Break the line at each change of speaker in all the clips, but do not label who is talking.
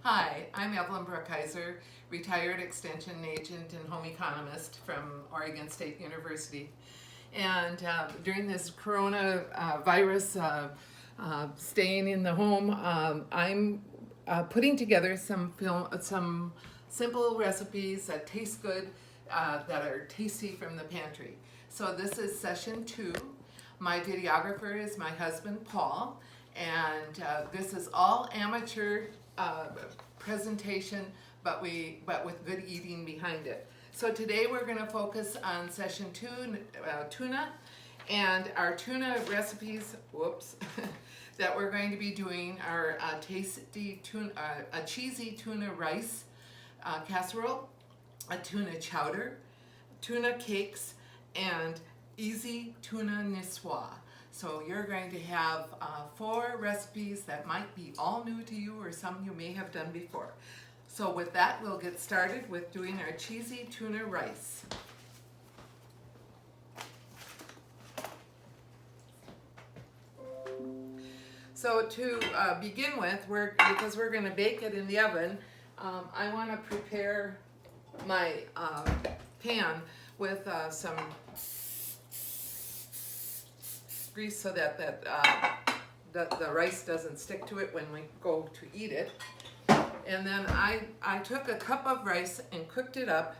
Hi, I'm Evelyn Brookhiser, retired extension agent and home economist from Oregon State University. And during this coronavirus staying in the home, I'm putting together some simple recipes that taste good, that are tasty from the pantry. So this is session 2. My videographer is my husband, Paul, and this is all amateur presentation, but with good eating behind it. So today we're going to focus on session 2, tuna, and our tuna recipes. That we're going to be doing are tasty tuna, a cheesy tuna rice casserole, a tuna chowder, tuna cakes, and easy tuna niçoise. So you're going to have 4 recipes that might be all new to you or some you may have done before. So with that, we'll get started with doing our cheesy tuna rice. So to begin with, because we're going to bake it in the oven, I want to prepare my pan with some grease so that the rice doesn't stick to it when we go to eat it. And then I took a cup of rice and cooked it up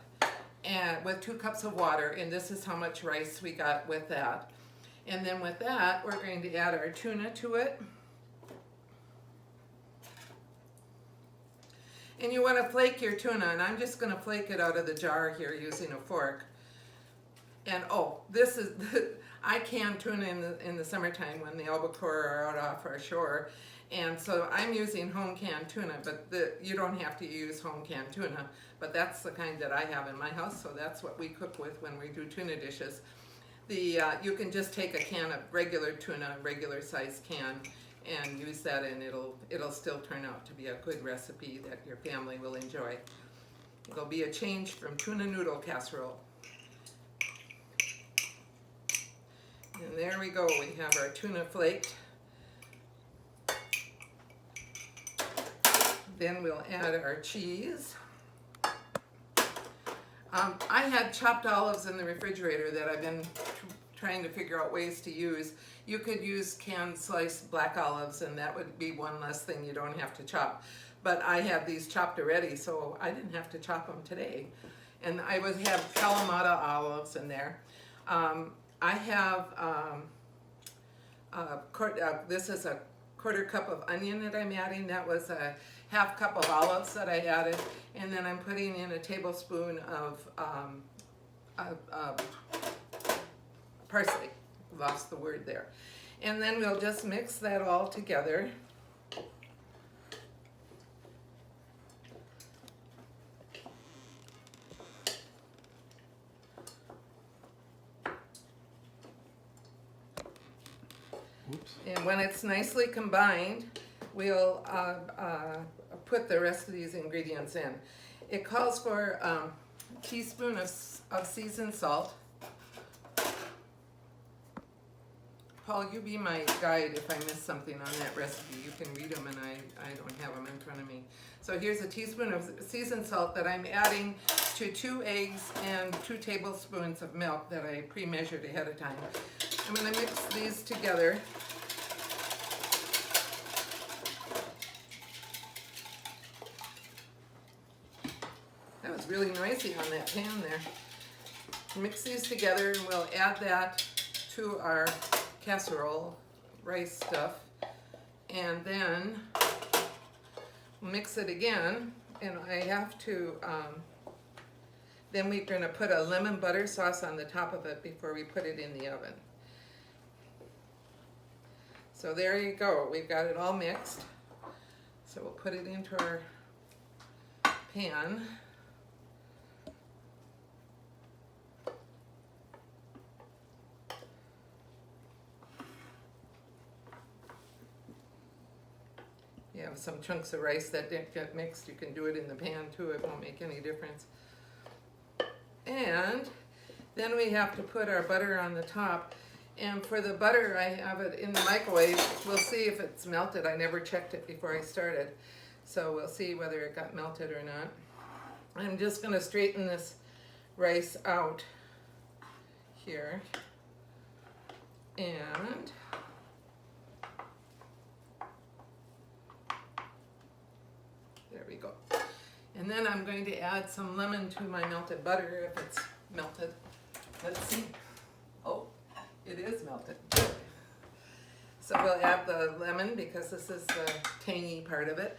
and with 2 cups of water, and this is how much rice we got with that. And then with that, we're going to add our tuna to it. And you want to flake your tuna, and I'm just going to flake it out of the jar here using a fork. And this is I can tuna in the summertime when the albacore are out off our shore, and so I'm using home canned tuna. But you don't have to use home canned tuna, but that's the kind that I have in my house, so that's what we cook with when we do tuna dishes. You can just take a can of regular tuna, regular size can, and use that, and it'll still turn out to be a good recipe that your family will enjoy. It'll be a change from tuna noodle casserole. And there we go, we have our tuna flaked. Then we'll add our cheese. I had chopped olives in the refrigerator that I've been trying to figure out ways to use. You could use canned sliced black olives, and that would be one less thing you don't have to chop. But I have these chopped already, so I didn't have to chop them today. And I would have Kalamata olives in there. I have, this is a 1/4 cup of onion that I'm adding. That was a 1/2 cup of olives that I added. And then I'm putting in a tablespoon of parsley. Lost the word there. And then we'll just mix that all together. And when it's nicely combined, we'll put the rest of these ingredients in. It calls for a teaspoon of seasoned salt. Paul, you be my guide if I miss something on that recipe. You can read them, and I don't have them in front of me. So here's a teaspoon of seasoned salt that I'm adding to 2 eggs and 2 tablespoons of milk that I pre-measured ahead of time. I'm going to mix these together. That was really noisy on that pan there. Mix these together, and we'll add that to our casserole rice stuff, and then mix it again. And I have to then we're going to put a lemon butter sauce on the top of it before we put it in the oven. So there you go, we've got it all mixed. So we'll put it into our pan. You have some chunks of rice that didn't get mixed, you can do it in the pan too, it won't make any difference. And then we have to put our butter on the top. And for the butter, I have it in the microwave. We'll see if it's melted. I never checked it before I started. So we'll see whether it got melted or not. I'm just going to straighten this rice out here. And there we go. And then I'm going to add some lemon to my melted butter if it's melted. Let's see. Oh, it is melted. Good. So we'll add the lemon because this is the tangy part of it.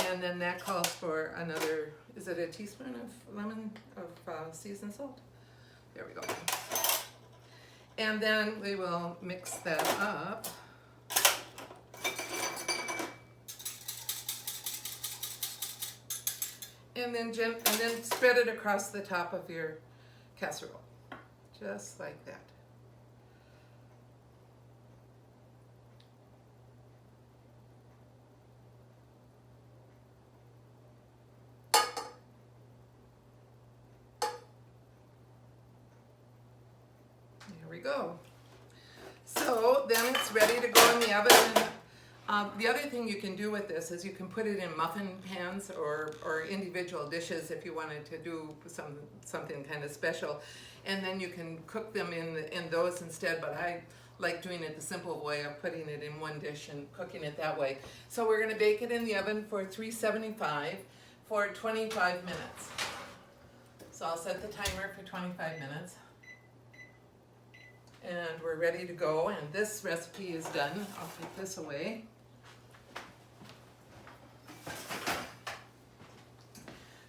And then that calls for another, is it a teaspoon of lemon, of seasoned salt? There we go. And then we will mix that up. And then spread it across the top of your casserole, just like that. There we go. So then it's ready to go in the oven. The other thing you can do with this is you can put it in muffin pans or individual dishes if you wanted to do something kind of special, and then you can cook them in those instead. But I like doing it the simple way of putting it in one dish and cooking it that way. So we're going to bake it in the oven for 375 for 25 minutes. So I'll set the timer for 25 minutes. And we're ready to go, and this recipe is done. I'll take this away.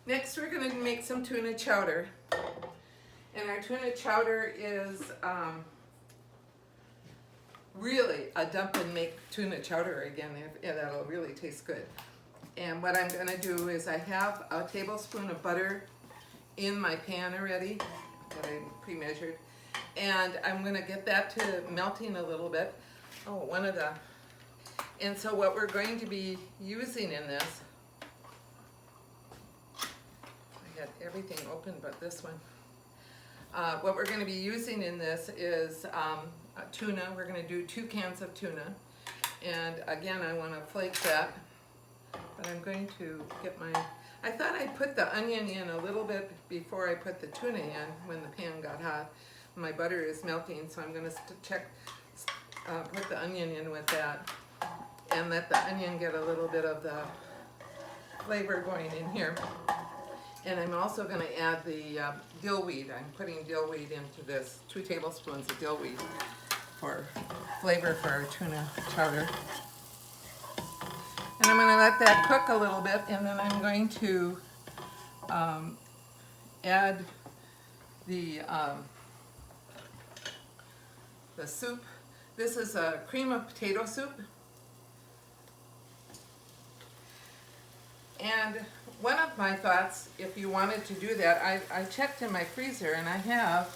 Next, we're going to make some tuna chowder. And our tuna chowder is really a dump and make tuna chowder again. That'll really taste good. And what I'm going to do is I have a tablespoon of butter in my pan already that I pre-measured. And I'm going to get that to melting a little bit. Oh, and so what we're going to be using in this, I had everything open but this one. What we're going to be using in this is tuna. We're going to do 2 cans of tuna. And again, I want to flake that. But I'm going to get I thought I'd put the onion in a little bit before I put the tuna in when the pan got hot. My butter is melting, so I'm going to put the onion in with that and let the onion get a little bit of the flavor going in here. And I'm also going to add the dill weed. I'm putting dill weed into this, 2 tablespoons of dill weed for flavor for our tuna chowder. And I'm going to let that cook a little bit, and then I'm going to add the soup. This is a cream of potato soup. And one of my thoughts, if you wanted to do that, I checked in my freezer, and I have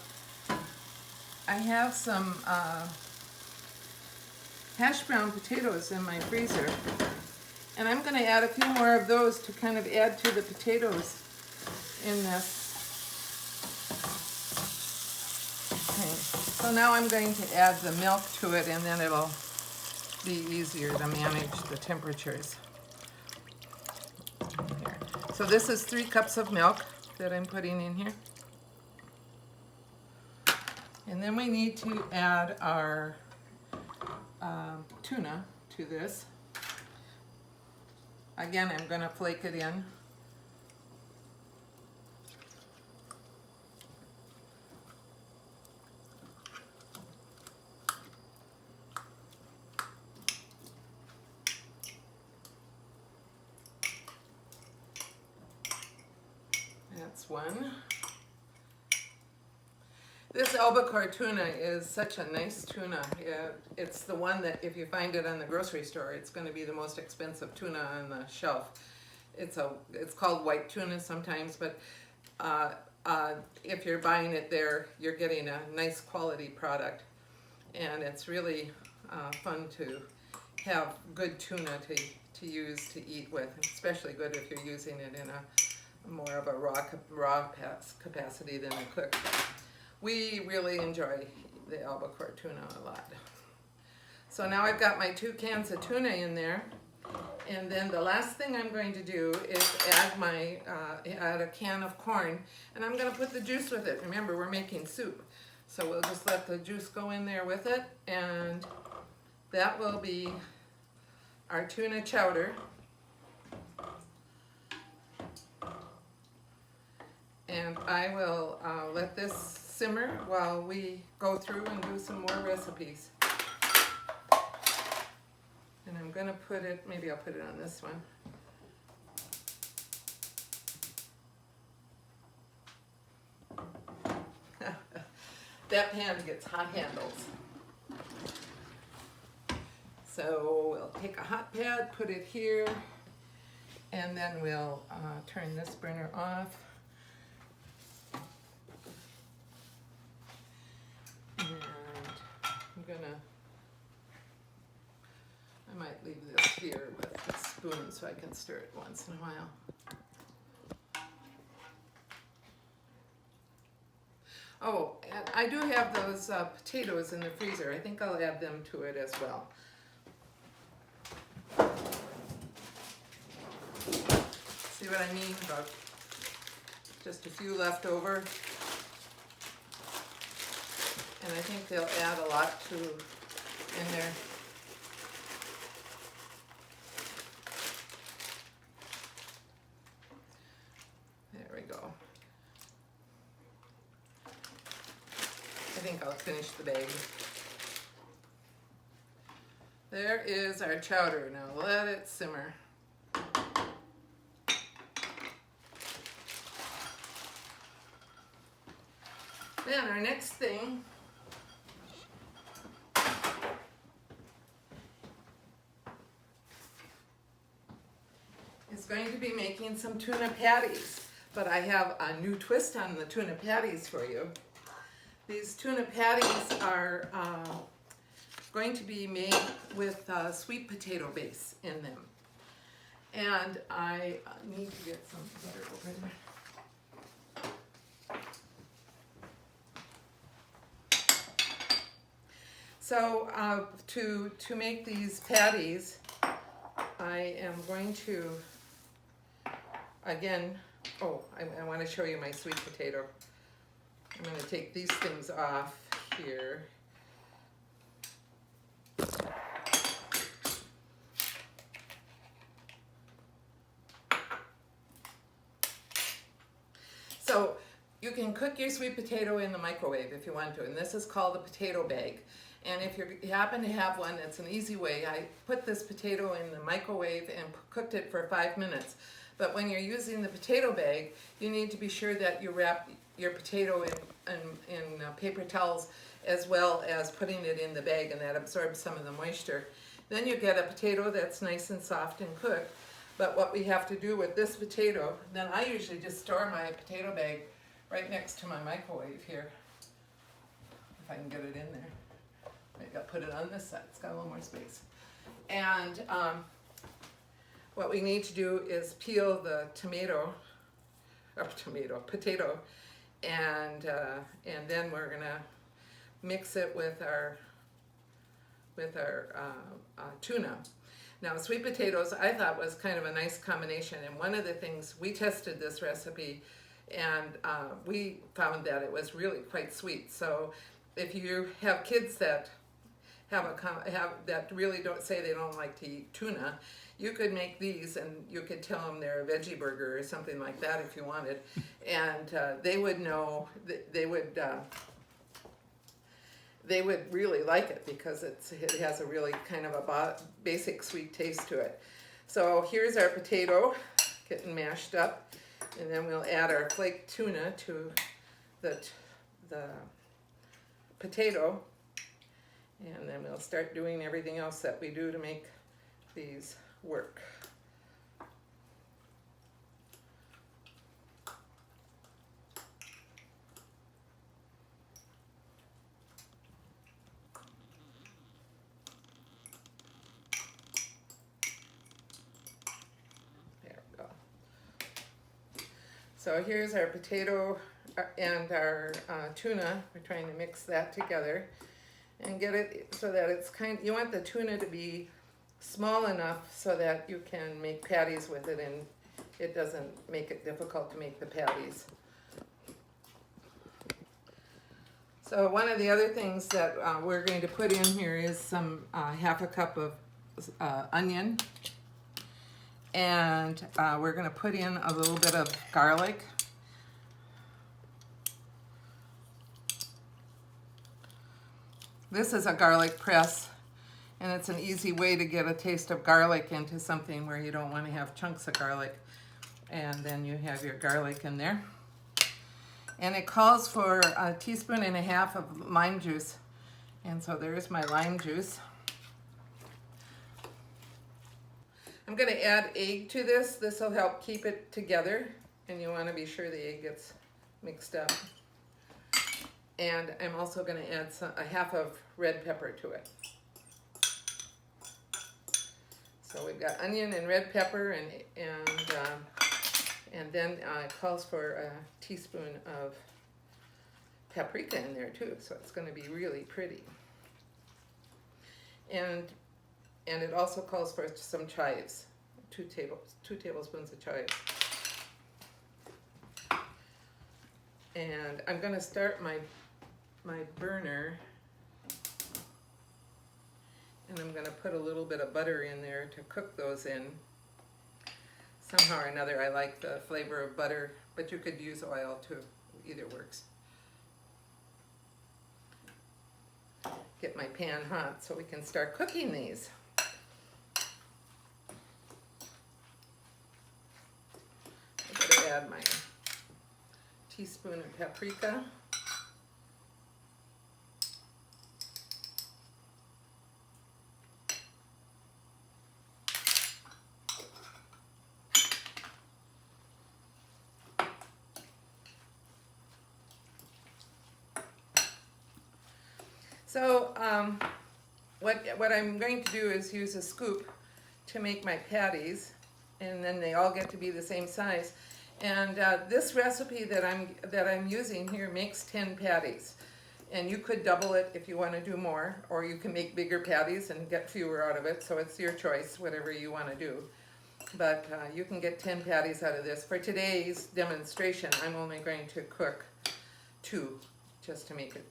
some hash brown potatoes in my freezer. And I'm going to add a few more of those to kind of add to the potatoes in this. So now I'm going to add the milk to it, and then it'll be easier to manage the temperatures. Here. So this is 3 cups of milk that I'm putting in here. And then we need to add our tuna to this. Again, I'm going to flake it in. That's one. This albacore tuna is such a nice tuna. It's the one that if you find it in the grocery store, it's going to be the most expensive tuna on the shelf. It's called white tuna sometimes, but if you're buying it there, you're getting a nice quality product. And it's really fun to have good tuna to use to eat with, especially good if you're using it in a more of a raw capacity than a cooked. We really enjoy the albacore tuna a lot. So now I've got my 2 cans of tuna in there, And then the last thing I'm going to do is add a can of corn, and I'm going to put the juice with it. Remember, we're making soup, so we'll just let the juice go in there with it, and that will be our tuna chowder. And I will let this simmer while we go through and do some more recipes. And I'm going to put it, maybe I'll put it on this one. That pan gets hot handles. So we'll take a hot pad, put it here, and then we'll turn this burner off. And I might leave this here with a spoon so I can stir it once in a while. Oh, and I do have those potatoes in the freezer. I think I'll add them to it as well. See what I mean? About just a few left over. And I think they'll add a lot to in there. There we go. I think I'll finish the bag. There is our chowder. Now let it simmer. Then our next thing is going to be making some tuna patties, but I have a new twist on the tuna patties for you. These tuna patties are going to be made with sweet potato base in them. And I need to get some butter over there. So to make these patties, I am going to, again, I want to show you my sweet potato. I'm going to take these things off here. So you can cook your sweet potato in the microwave if you want to, and this is called a potato bag. And if you happen to have one, it's an easy way. I put this potato in the microwave and cooked it for 5 minutes. But when you're using the potato bag, you need to be sure that you wrap your potato in paper towels, as well as putting it in the bag, and that absorbs some of the moisture. Then you get a potato that's nice and soft and cooked. But what we have to do with this potato, then I usually just store my potato bag right next to my microwave here, if I can get it in there. Maybe I'll put it on this side, it's got a little more space. And what we need to do is peel the potato, and then we're gonna mix it with our tuna. Now, sweet potatoes I thought was kind of a nice combination, and one of the things, we tested this recipe and we found that it was really quite sweet. So if you have kids that that really don't say they don't like to eat tuna, you could make these and you could tell them they're a veggie burger or something like that if you wanted, and they would know, they would really like it because it has a really kind of a basic sweet taste to it. So here's our potato getting mashed up, and then we'll add our flaked tuna to the potato. And then we'll start doing everything else that we do to make these work. There we go. So here's our potato and our tuna. We're trying to mix that together and get it so that it's you want the tuna to be small enough so that you can make patties with it and it doesn't make it difficult to make the patties. So one of the other things that we're going to put in here is some half a cup of onion, and we're going to put in a little bit of garlic. This is a garlic press, and it's an easy way to get a taste of garlic into something where you don't want to have chunks of garlic. And then you have your garlic in there. And it calls for a teaspoon and a half of lime juice. And so there's my lime juice. I'm going to add egg to this. This will help keep it together. And you want to be sure the egg gets mixed up. And I'm also going to add a half of red pepper to it. So we've got onion and red pepper, and then it calls for a teaspoon of paprika in there too, so it's going to be really pretty. And it also calls for some chives, two tablespoons of chives. And I'm going to start my burner, and I'm going to put a little bit of butter in there to cook those in. Somehow or another I like the flavor of butter, but you could use oil too, either works. Get my pan hot so we can start cooking these. I'm going to add my teaspoon of paprika. So what I'm going to do is use a scoop to make my patties, and then they all get to be the same size. And this recipe that I'm using here makes 10 patties, and you could double it if you want to do more, or you can make bigger patties and get fewer out of it. So it's your choice, whatever you want to do. But you can get 10 patties out of this. For today's demonstration, I'm only going to cook 2, just to make it.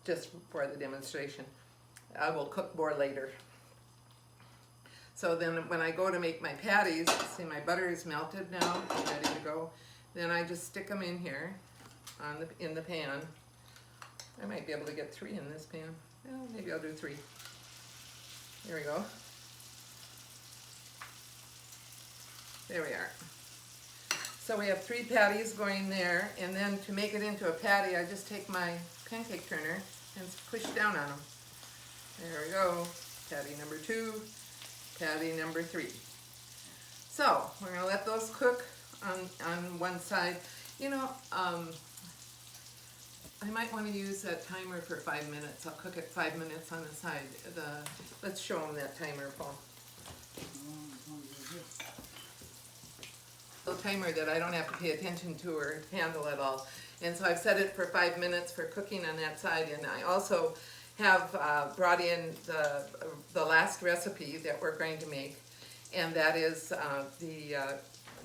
Just for the demonstration. I will cook more later. So then when I go to make my patties, see my butter is melted now, ready to go. Then I just stick them in here in the pan. I might be able to get 3 in this pan. Well, maybe I'll do 3. There we go. There we are. So we have 3 patties going there, and then to make it into a patty, I just take my pancake turner and push down on them. There we go. Patty number 2, patty number 3. So we're going to let those cook on one side. You know, I might want to use that timer for 5 minutes. I'll cook it 5 minutes on the side. Let's show them that timer, Paul. A timer that I don't have to pay attention to or handle at all. And so I've set it for 5 minutes for cooking on that side, and I also have brought in the last recipe that we're going to make, and that is the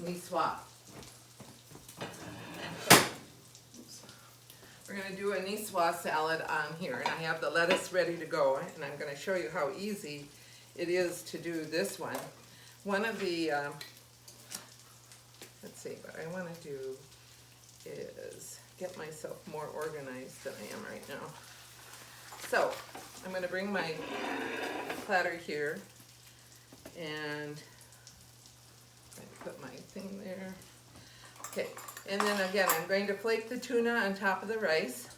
Nicoise. We're going to do a Nicoise salad on here, and I have the lettuce ready to go, and I'm going to show you how easy it is to do this one. One of the let's see, what I want to do is get myself more organized than I am right now. So I'm going to bring my platter here, and I put my thing there. Okay, and then again I'm going to flake the tuna on top of the rice.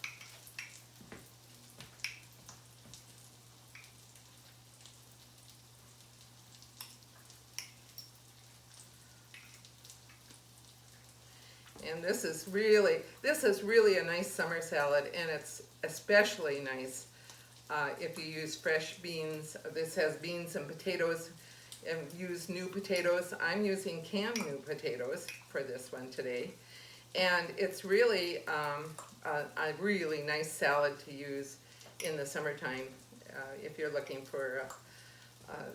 And this is really a nice summer salad, and it's especially nice if you use fresh beans. This has beans and potatoes, and use new potatoes. I'm using canned new potatoes for this one today, and it's really a really nice salad to use in the summertime if you're looking for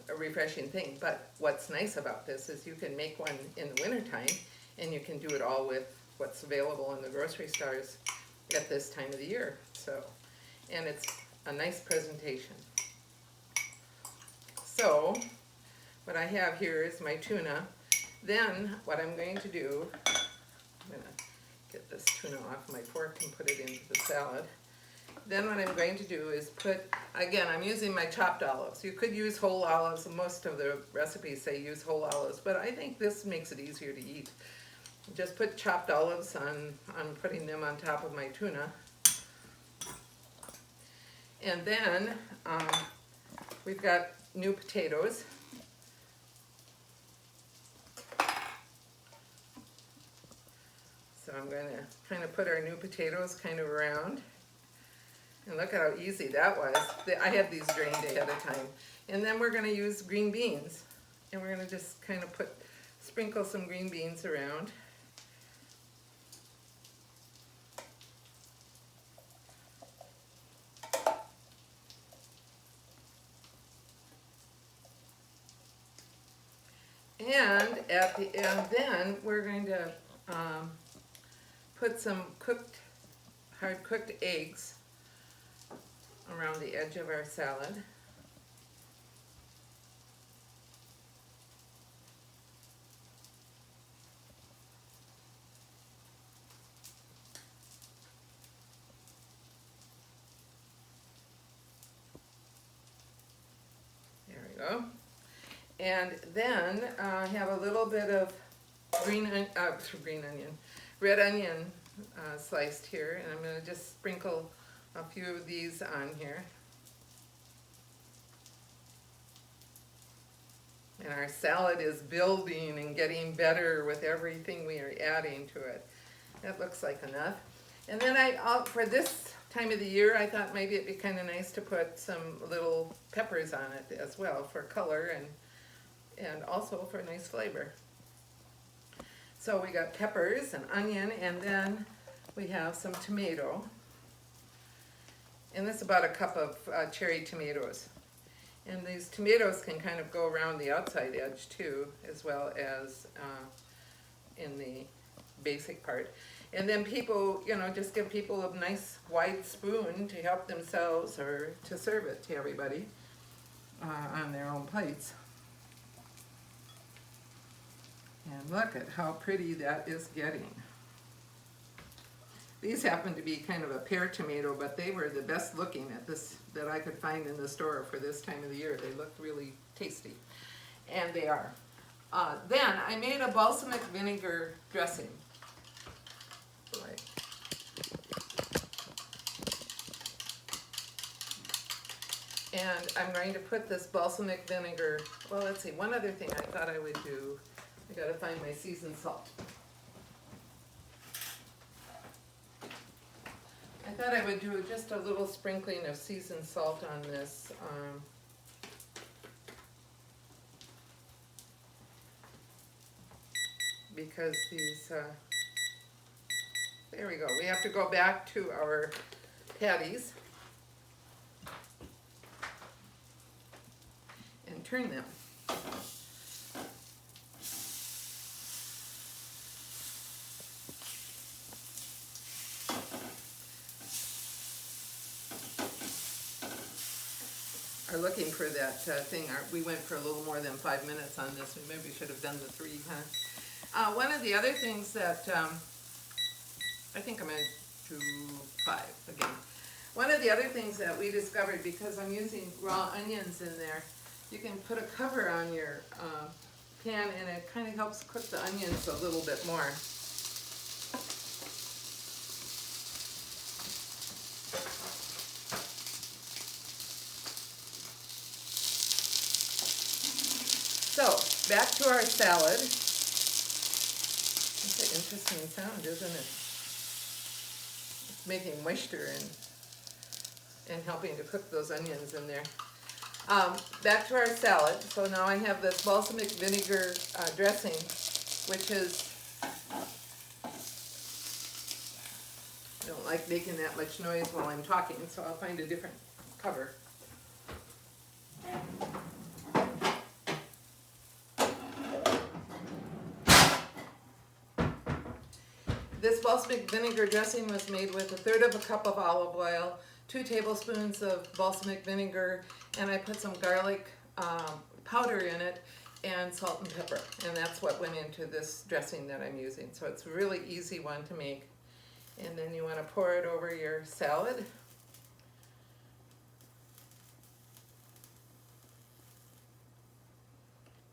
a refreshing thing. But what's nice about this is you can make one in the wintertime, and you can do it all with what's available in the grocery stores at this time of the year. So, and it's a nice presentation. So, what I have here is my tuna. Then, what I'm going to do, I'm going to get this tuna off my fork and put it into the salad. Then what I'm going to do is put, again, I'm using my chopped olives. You could use whole olives. Most of the recipes say use whole olives, but I think this makes it easier to eat. Just put chopped olives on, I'm putting them on top of my tuna. And then we've got new potatoes. So I'm going to kind of put our new potatoes kind of around. And look at how easy that was. I had these drained ahead of time. And then we're going to use green beans. And we're going to just kind of sprinkle some green beans around. And at the end, then we're going to put some hard cooked eggs around the edge of our salad. There we go. And then have a little bit of red onion sliced here, and I'm going to just sprinkle a few of these on here. And our salad is building and getting better with everything we are adding to it. That looks like enough. And then for this time of the year, I thought maybe it'd be kind of nice to put some little peppers on it as well for color and also for nice flavor. So we got peppers and onion, and then we have some tomato. And this is about a cup of cherry tomatoes. And these tomatoes can kind of go around the outside edge too, as well as in the basic part. And then people, just give people a nice wide spoon to help themselves or to serve it to everybody on their own plates. And look at how pretty that is getting. These happen to be kind of a pear tomato, but they were the best looking at this that I could find in the store for this time of the year. They looked really tasty, and they are. Then I made a balsamic vinegar dressing. And I'm going to put this balsamic vinegar, well, let's see, one other thing I thought I would do. I gotta find my seasoned salt. I thought I would do just a little sprinkling of seasoned salt on this. Because these, there we go. We have to go back to our patties and turn them. Are looking for that thing. We went for a little more than 5 minutes on this. We maybe should have done the 3, huh? One of the other things that I think I'm going to do 5 again. One of the other things that we discovered, because I'm using raw onions in there, you can put a cover on your pan, and it kind of helps cook the onions a little bit more. So, back to our salad. That's an interesting sound, isn't it? It's making moisture and helping to cook those onions in there. Back to our salad. So now I have this balsamic vinegar dressing, which is, I don't like making that much noise while I'm talking, so I'll find a different cover. This balsamic vinegar dressing was made with 1/3 cup of olive oil, 2 tablespoons of balsamic vinegar, and I put some garlic powder in it, and salt and pepper. And that's what went into this dressing that I'm using. So it's a really easy one to make. And then you want to pour it over your salad.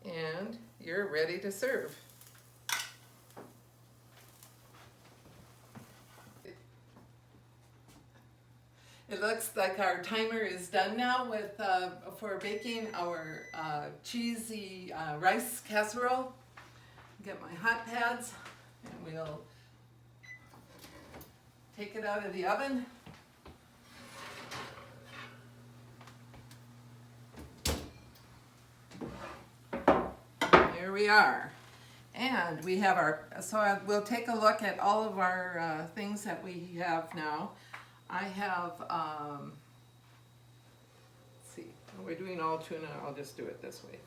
And you're ready to serve. It looks like our timer is done now with for baking our cheesy rice casserole. Get my hot pads and we'll take it out of the oven. There we are. And we have we'll take a look at all of our things that we have now. I have, let's see, we're doing all tuna, I'll just do it this way.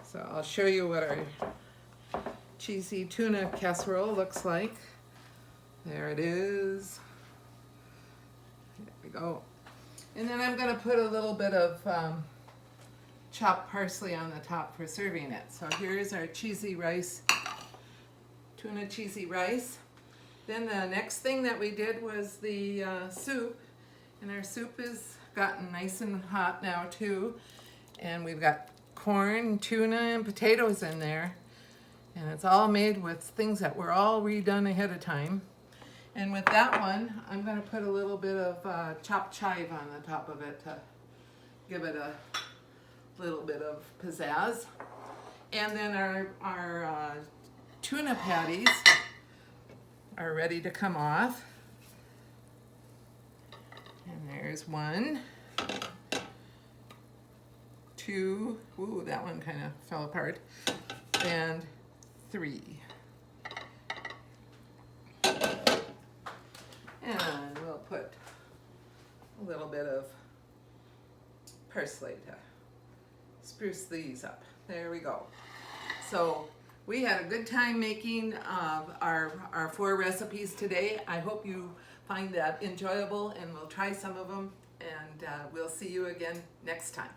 So I'll show you what our cheesy tuna casserole looks like. There it is. There we go. And then I'm going to put a little bit of chopped parsley on the top for serving it. So here's our cheesy rice, tuna cheesy rice. Then the next thing that we did was the soup, and our soup is gotten nice and hot now too. And we've got corn, tuna, and potatoes in there. And it's all made with things that were all redone ahead of time. And with that one, I'm going to put a little bit of chopped chive on the top of it to give it a little bit of pizzazz. And then our tuna patties are ready to come off. And there's 1, 2, ooh, that one kind of fell apart, and 3. And we'll put a little bit of parsley to spruce these up. There we go. So we had a good time making our 4 recipes today. I hope you find that enjoyable, and we'll try some of them, and we'll see you again next time.